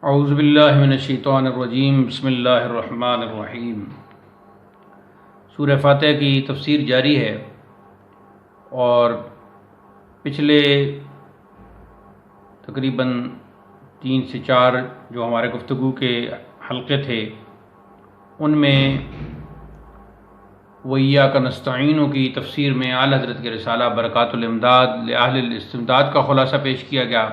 اعوذ باللہ من الشیطان الرجیم، بسم اللہ الرحمن الرحیم۔ سورہ فاتحہ کی تفسیر جاری ہے، اور پچھلے تقریباً 3 سے 4 جو ہمارے گفتگو کے حلقے تھے، ان میں وَإِيَّاكَ نَسْتَعِينُ کی تفسیر میں اعلیٰ حضرت کے رسالہ برکات الامداد لأہل الاستمداد کا خلاصہ پیش کیا گیا،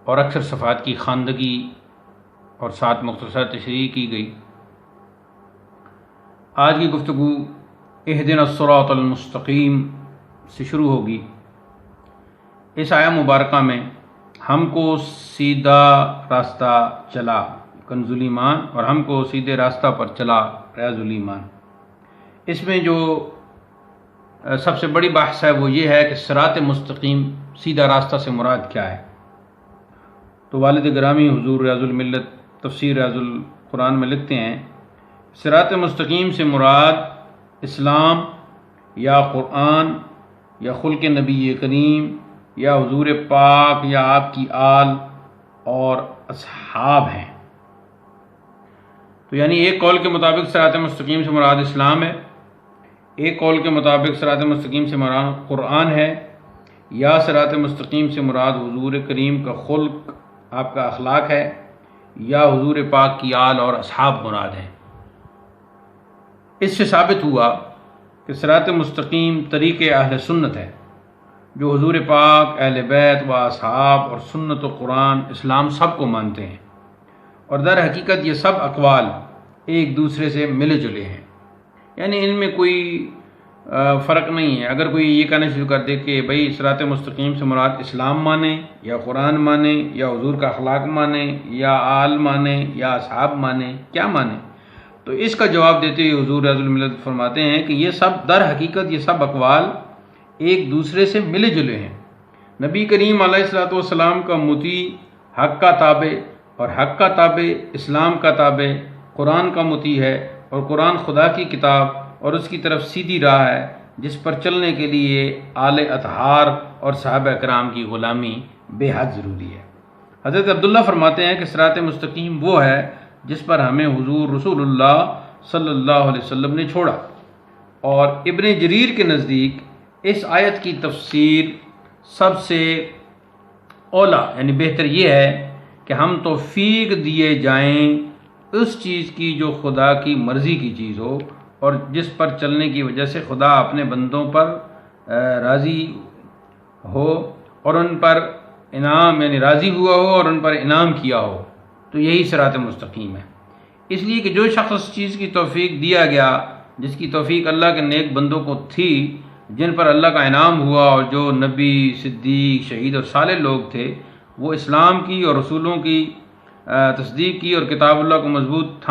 اور اکثر صفحات کی خواندگی اور ساتھ مختصر تشریح کی گئی۔ آج کی گفتگو اہدنا الصراط المستقیم سے شروع ہوگی۔ اس آیہ مبارکہ میں ہم کو سیدھا راستہ چلا کنز الایمان، اور ہم کو سیدھے راستہ پر چلا ریاض الایمان۔ اس میں جو سب سے بڑی بحث ہے وہ یہ ہے کہ صراط مستقیم سیدھا راستہ سے مراد کیا ہے۔ تو والد گرامی حضور ریاض الملت تفسیر ریاض القرآن میں لکھتے ہیں، صراط مستقیم سے مراد اسلام یا قرآن یا خلق نبی کریم یا حضور پاک یا آپ کی آل اور اصحاب ہیں۔ تو یعنی ایک قول کے مطابق صراط مستقیم سے مراد اسلام ہے، ایک قول کے مطابق صراط مستقیم سے مراد قرآن ہے، یا صراط مستقیم سے مراد حضور کریم کا خلق، آپ کا اخلاق ہے، یا حضور پاک کی آل اور اصحاب مراد ہیں۔ اس سے ثابت ہوا کہ صراط مستقیم طریق اہل سنت ہے، جو حضور پاک، اہل بیت و اصحاب اور سنت و قرآن اسلام سب کو مانتے ہیں، اور در حقیقت یہ سب اقوال ایک دوسرے سے ملے جلے ہیں، یعنی ان میں کوئی فرق نہیں ہے۔ اگر کوئی یہ کہنا شروع کر دے کہ بھئی صراط مستقیم سے مراد اسلام مانے یا قرآن مانے یا حضور کا اخلاق مانے یا آل مانے یا اصحاب مانے، کیا مانے؟ تو اس کا جواب دیتے ہوئے حضور رضی اللہ عنہ فرماتے ہیں کہ یہ سب در حقیقت یہ سب اقوال ایک دوسرے سے ملے جلے ہیں۔ نبی کریم علیہ الصلوۃ والسلام کا مطیع حق کا تابع، اور حق کا تابع اسلام کا تابع، قرآن کا مطیع ہے، اور قرآن خدا کی کتاب اور اس کی طرف سیدھی راہ ہے، جس پر چلنے کے لیے آل اطہار اور صحابہ کرام کی غلامی بے حد ضروری ہے۔ حضرت عبداللہ فرماتے ہیں کہ صراط مستقیم وہ ہے جس پر ہمیں حضور رسول اللہ صلی اللہ علیہ وسلم نے چھوڑا۔ اور ابن جریر کے نزدیک اس آیت کی تفسیر سب سے اولا یعنی بہتر یہ ہے کہ ہم توفیق دیے جائیں اس چیز کی جو خدا کی مرضی کی چیز ہو، اور جس پر چلنے کی وجہ سے خدا اپنے بندوں پر راضی ہو اور ان پر انعام یعنی راضی ہوا ہو اور ان پر انعام کیا ہو، تو یہی صراط مستقیم ہے۔ اس لیے کہ جو شخص اس چیز کی توفیق دیا گیا، جس کی توفیق اللہ کے نیک بندوں کو تھی، جن پر اللہ کا انعام ہوا، اور جو نبی، صدیق، شہید اور صالح لوگ تھے، وہ اسلام کی اور رسولوں کی تصدیق کی اور کتاب اللہ کو مضبوط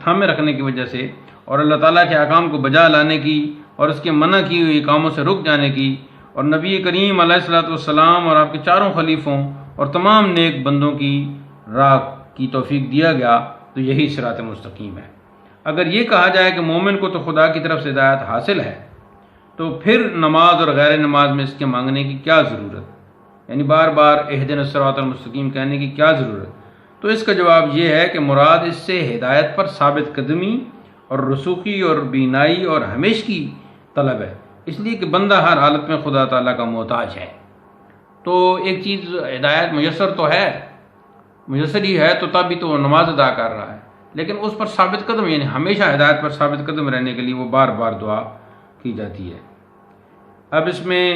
تھامے رکھنے کی وجہ سے، اور اللہ تعالیٰ کے احکام کو بجا لانے کی اور اس کے منع کی ہوئی کاموں سے رک جانے کی، اور نبی کریم علیہ الصلوۃ والسلام اور آپ کے چاروں خلیفوں اور تمام نیک بندوں کی راہ کی توفیق دیا گیا، تو یہی صراط مستقیم ہے۔ اگر یہ کہا جائے کہ مومن کو تو خدا کی طرف سے ہدایت حاصل ہے، تو پھر نماز اور غیر نماز میں اس کے مانگنے کی کیا ضرورت، یعنی بار بار اہدنا الصراط المستقیم کہنے کی کیا ضرورت؟ تو اس کا جواب یہ ہے کہ مراد اس سے ہدایت پر ثابت قدمی اور رسوخی اور بینائی اور ہمیش کی طلب ہے، اس لیے کہ بندہ ہر حالت میں خدا تعالیٰ کا محتاج ہے۔ تو ایک چیز ہدایت میسر تو ہے، میسر ہی ہے، تو تب بھی تو وہ نماز ادا کر رہا ہے، لیکن اس پر ثابت قدم یعنی ہمیشہ ہدایت پر ثابت قدم رہنے کے لیے وہ بار بار دعا کی جاتی ہے۔ اب اس میں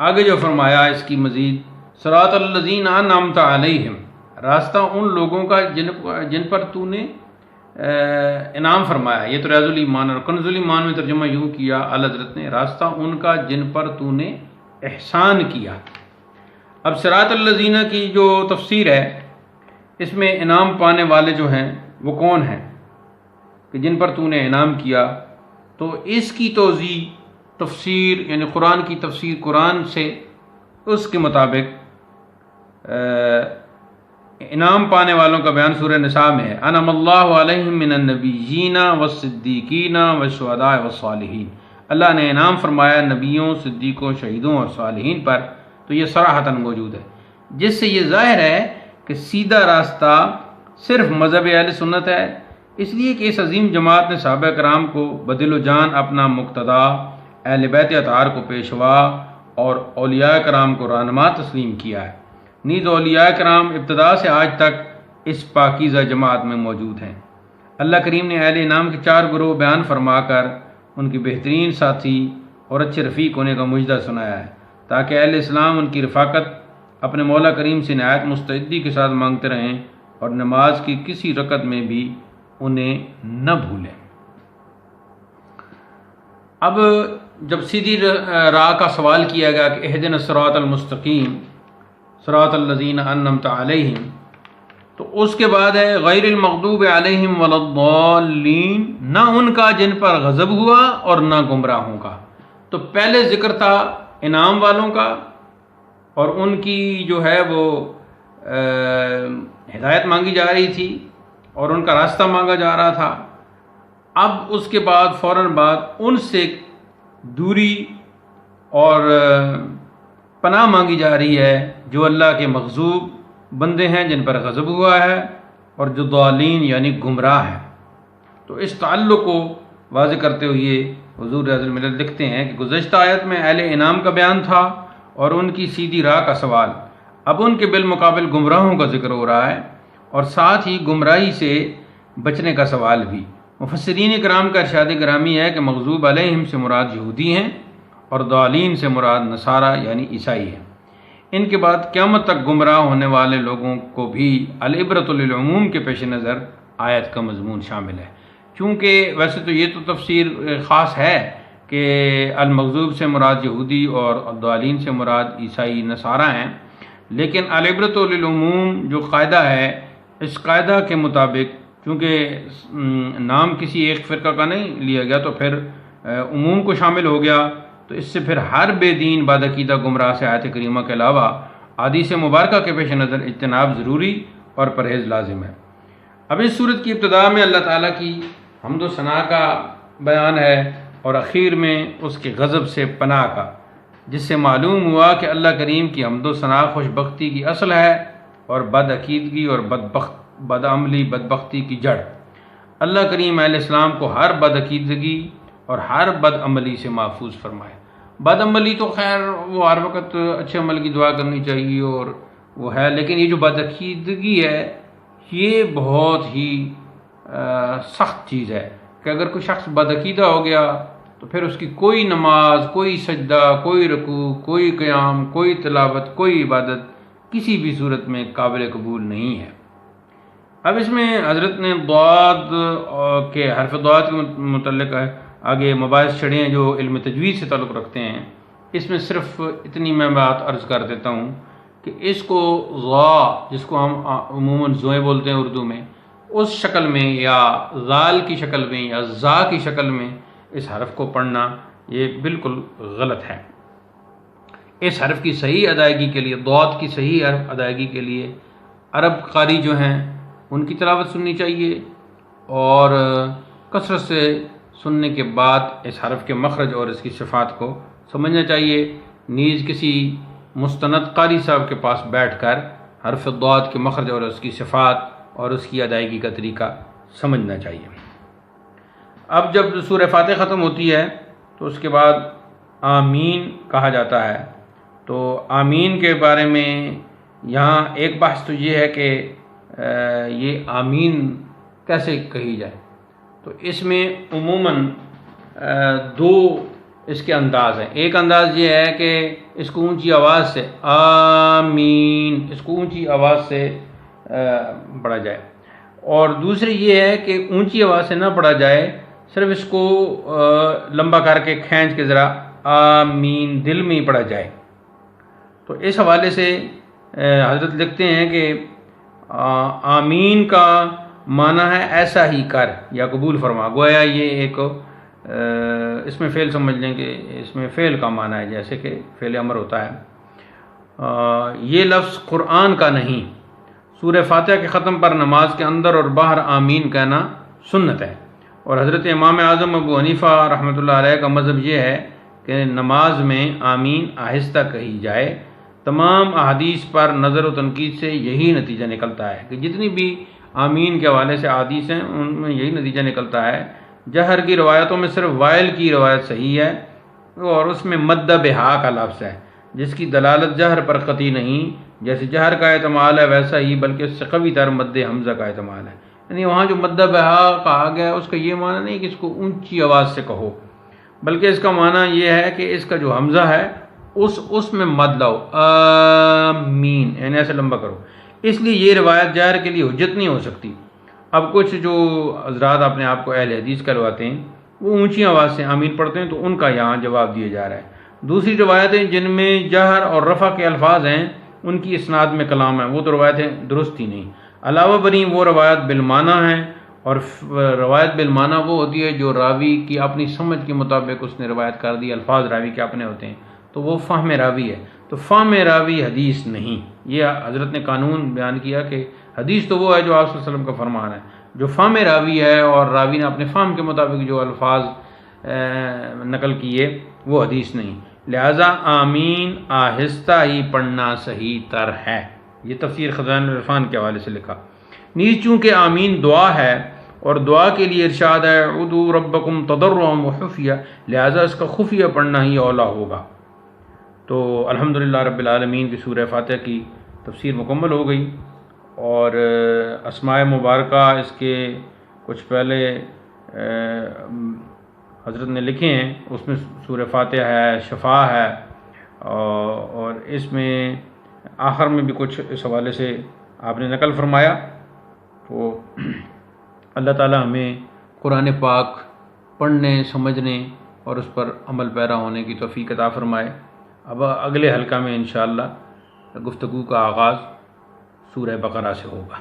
آگے جو فرمایا اس کی مزید، صراط الذین انعمت علیہم، راستہ ان لوگوں کا جن پر تو نے انعام فرمایا۔ یہ تو ریاض الایمان اور کنز الایمان میں ترجمہ یوں کیا اعلیٰ حضرت نے، راستہ ان کا جن پر تو نے احسان کیا۔ اب صراط الذین کی جو تفسیر ہے، اس میں انعام پانے والے جو ہیں وہ کون ہیں کہ جن پر تو نے انعام کیا؟ تو اس کی توضیح تفسیر یعنی قرآن کی تفسیر قرآن سے اس کے مطابق انعام پانے والوں کا بیان سورہ نساء میں ہے، انعم اللہ علیہم من النبیین والصدیقین والشہداء والصالحین، اللہ نے انعام فرمایا نبیوں، صدیقوں، شہیدوں اور صالحین پر۔ تو یہ صراحتاً موجود ہے، جس سے یہ ظاہر ہے کہ سیدھا راستہ صرف مذہب اہل سنت ہے، اس لیے کہ اس عظیم جماعت نے صحابہ کرام کو بدل و جان اپنا مقتدا، اہل بیت اطہار کو پیشوا اور اولیاء کرام کو رہنما تسلیم کیا ہے۔ نیز اولیاء کرام ابتدا سے آج تک اس پاکیزہ جماعت میں موجود ہیں۔ اللہ کریم نے اہل انعام کے 4 گروہ بیان فرما کر ان کی بہترین ساتھی اور اچھے رفیق ہونے کا مجدہ سنایا ہے، تاکہ اہل اسلام ان کی رفاقت اپنے مولا کریم سے نہایت مستعدی کے ساتھ مانگتے رہیں اور نماز کی کسی رکعت میں بھی انہیں نہ بھولیں۔ اب جب سیدھی راہ کا سوال کیا گیا کہ اہدنا الصراط المستقیم صراط الذین انعمت علیہم، تو اس کے بعد ہے غیر المغضوب علیہم ولا الضالین، نہ ان کا جن پر غضب ہوا اور نہ گمراہوں کا۔ تو پہلے ذکر تھا انعام والوں کا اور ان کی جو ہے وہ ہدایت مانگی جا رہی تھی اور ان کا راستہ مانگا جا رہا تھا۔ اب اس کے بعد فوراً بعد ان سے دوری اور پناہ مانگی جا رہی ہے جو اللہ کے مغضوب بندے ہیں، جن پر غضب ہوا ہے، اور جو ضالین یعنی گمراہ ہیں۔ تو اس تعلق کو واضح کرتے ہوئے حضور رضی اللہ عنہ لکھتے ہیں کہ گزشتہ آیت میں اہل انعام کا بیان تھا اور ان کی سیدھی راہ کا سوال، اب ان کے بالمقابل گمراہوں کا ذکر ہو رہا ہے اور ساتھ ہی گمراہی سے بچنے کا سوال بھی۔ مفسرین کرام کا ارشاد گرامی ہے کہ مغضوب علیہم سے مراد یہودی ہیں اور ضالین سے مراد نصارہ یعنی عیسائی ہیں۔ ان کے بعد قیامت تک گمراہ ہونے والے لوگوں کو بھی العبرۃ للعموم کے پیش نظر آیت کا مضمون شامل ہے۔ چونکہ ویسے تو یہ تو تفسیر خاص ہے کہ المغضوب سے مراد یہودی اور الضالین سے مراد عیسائی نصارہ ہیں، لیکن العبرۃ للعموم جو قاعدہ ہے، اس قاعدہ کے مطابق چونکہ نام کسی ایک فرقہ کا نہیں لیا گیا تو پھر عموم کو شامل ہو گیا، تو اس سے پھر ہر بے دین بعدعقیدہ گمراہ سے آیت کریمہ کے علاوہ حدیث مبارکہ کے پیش نظر اجتناب ضروری اور پرہیز لازم ہے۔ اب اس صورت کی ابتدا میں اللہ تعالیٰ کی حمد و ثنا کا بیان ہے اور اخیر میں اس کے غضب سے پناہ کا، جس سے معلوم ہوا کہ اللہ کریم کی حمد و ثنا خوش بختی کی اصل ہے اور بدعقیدگی اور بدعملی بدبختی کی جڑ۔ اللہ کریم اہل اسلام کو ہر بدعقیدگی اور ہر بدعملی سے محفوظ فرمائے۔ بدعملی تو خیر وہ ہر وقت اچھے عمل کی دعا کرنی چاہیے اور وہ ہے، لیکن یہ جو بدعقیدگی ہے یہ بہت ہی سخت چیز ہے کہ اگر کوئی شخص بدعقیدہ ہو گیا تو پھر اس کی کوئی نماز، کوئی سجدہ، کوئی رکوع، کوئی قیام، کوئی تلاوت، کوئی عبادت کسی بھی صورت میں قابل قبول نہیں ہے۔ اب اس میں حضرت نے ضاد کے حرف ضاد کے متعلق آگے مباحث چھڑے ہیں جو علم تجوید سے تعلق رکھتے ہیں۔ اس میں صرف اتنی میں بات عرض کر دیتا ہوں کہ اس کو ضا، جس کو ہم عموماً زوئے بولتے ہیں اردو میں، اس شکل میں یا ذال کی شکل میں یا زا کی شکل میں اس حرف کو پڑھنا یہ بالکل غلط ہے۔ اس حرف کی صحیح ادائیگی کے لیے، ضاد کی صحیح حرف ادائیگی کے لیے عرب قاری جو ہیں ان کی تلاوت سننی چاہیے اور کثرت سے سننے کے بعد اس حرف کے مخرج اور اس کی صفات کو سمجھنا چاہیے۔ نیز کسی مستند قاری صاحب کے پاس بیٹھ کر حرف ضاد کے مخرج اور اس کی صفات اور اس کی ادائیگی کا طریقہ سمجھنا چاہیے۔ اب جب سورہ فاتحہ ختم ہوتی ہے تو اس کے بعد آمین کہا جاتا ہے۔ تو آمین کے بارے میں یہاں ایک بحث تو یہ ہے کہ یہ آمین کیسے کہی جائے، تو اس میں عموماً دو اس کے انداز ہیں۔ ایک انداز یہ ہے کہ اس کو اونچی آواز سے آمین، اس کو اونچی آواز سے پڑھا جائے، اور دوسری یہ ہے کہ اونچی آواز سے نہ پڑھا جائے، صرف اس کو لمبا کر کے کھینچ کے ذرا آمین دل میں ہی پڑھا جائے۔ تو اس حوالے سے حضرت لکھتے ہیں کہ آمین کا معنی ہے ایسا ہی کر یا قبول فرما، گویا یہ ایک اس میں فعل سمجھ لیں کہ اس میں فعل کا معنی ہے، جیسے کہ فعل امر ہوتا ہے۔ یہ لفظ قرآن کا نہیں، سورہ فاتحہ کے ختم پر نماز کے اندر اور باہر آمین کہنا سنت ہے، اور حضرت امام اعظم ابو حنیفہ رحمۃ اللہ علیہ کا مذہب یہ ہے کہ نماز میں آمین آہستہ کہی جائے تمام احادیث پر نظر و تنقید سے یہی نتیجہ نکلتا ہے کہ جتنی بھی آمین کے حوالے سے احادیث ہیں ان میں یہی نتیجہ نکلتا ہے. جہر کی روایتوں میں صرف وائل کی روایت صحیح ہے اور اس میں مد بہا کا لفظ ہے جس کی دلالت جہر پر قطعی نہیں. جیسے جہر کا احتمال ہے ویسا ہی بلکہ اس سے قوی تر مد حمزہ کا احتمال ہے. یعنی وہاں جو مد بہا کہا گیا ہے اس کا یہ معنی نہیں کہ اس کو اونچی آواز سے کہو، بلکہ اس کا معنی یہ ہے کہ اس کا جو حمزہ ہے اس میں مد لاؤ، آمین، یعنی ایسے لمبا کرو. اس لیے یہ روایت جہر کے لیے حجت نہیں ہو سکتی. اب کچھ جو حضرات اپنے آپ کو اہل حدیث کرواتے ہیں وہ اونچی آواز سے آمین پڑھتے ہیں، تو ان کا یہاں جواب دیا جا رہا ہے. دوسری روایتیں جن میں جہر اور رفع کے الفاظ ہیں ان کی اسناد میں کلام ہے، وہ تو روایتیں درست ہی نہیں. علاوہ بری وہ روایت بالمعنی ہیں، اور روایت بالمعنی وہ ہوتی ہے جو راوی کی اپنی سمجھ کے مطابق اس نے روایت کر دی، الفاظ راوی کے اپنے ہوتے ہیں، تو وہ فہم راوی ہے. تو فہم راوی حدیث نہیں. یہ حضرت نے قانون بیان کیا کہ حدیث تو وہ ہے جو آپ صلی اللہ علیہ وسلم کا فرمان ہے، جو فہم راوی ہے اور راوی نے اپنے فہم کے مطابق جو الفاظ نقل کیے وہ حدیث نہیں. لہذا آمین آہستہ ہی پڑھنا صحیح تر ہے. یہ تفسیر خزائن العرفان کے حوالے سے لکھا. نیز چونکہ آمین دعا ہے اور دعا کے لیے ارشاد ہے ادعوا ربکم تضرعا وخفیہ، لہذا اس کا خفیہ پڑھنا ہی اولا ہوگا. تو الحمدللہ رب العالمین کی سورہ فاتحہ کی تفسیر مکمل ہو گئی، اور اسماء مبارکہ اس کے کچھ پہلے حضرت نے لکھے ہیں، اس میں سورہ فاتحہ ہے، شفا ہے، اور اس میں آخر میں بھی کچھ اس حوالے سے آپ نے نقل فرمایا. تو اللہ تعالی ہمیں قرآن پاک پڑھنے، سمجھنے اور اس پر عمل پیرا ہونے کی توفیق عطا فرمائے. اب اگلے حلقہ میں انشاءاللہ گفتگو کا آغاز سورہ بقرہ سے ہوگا.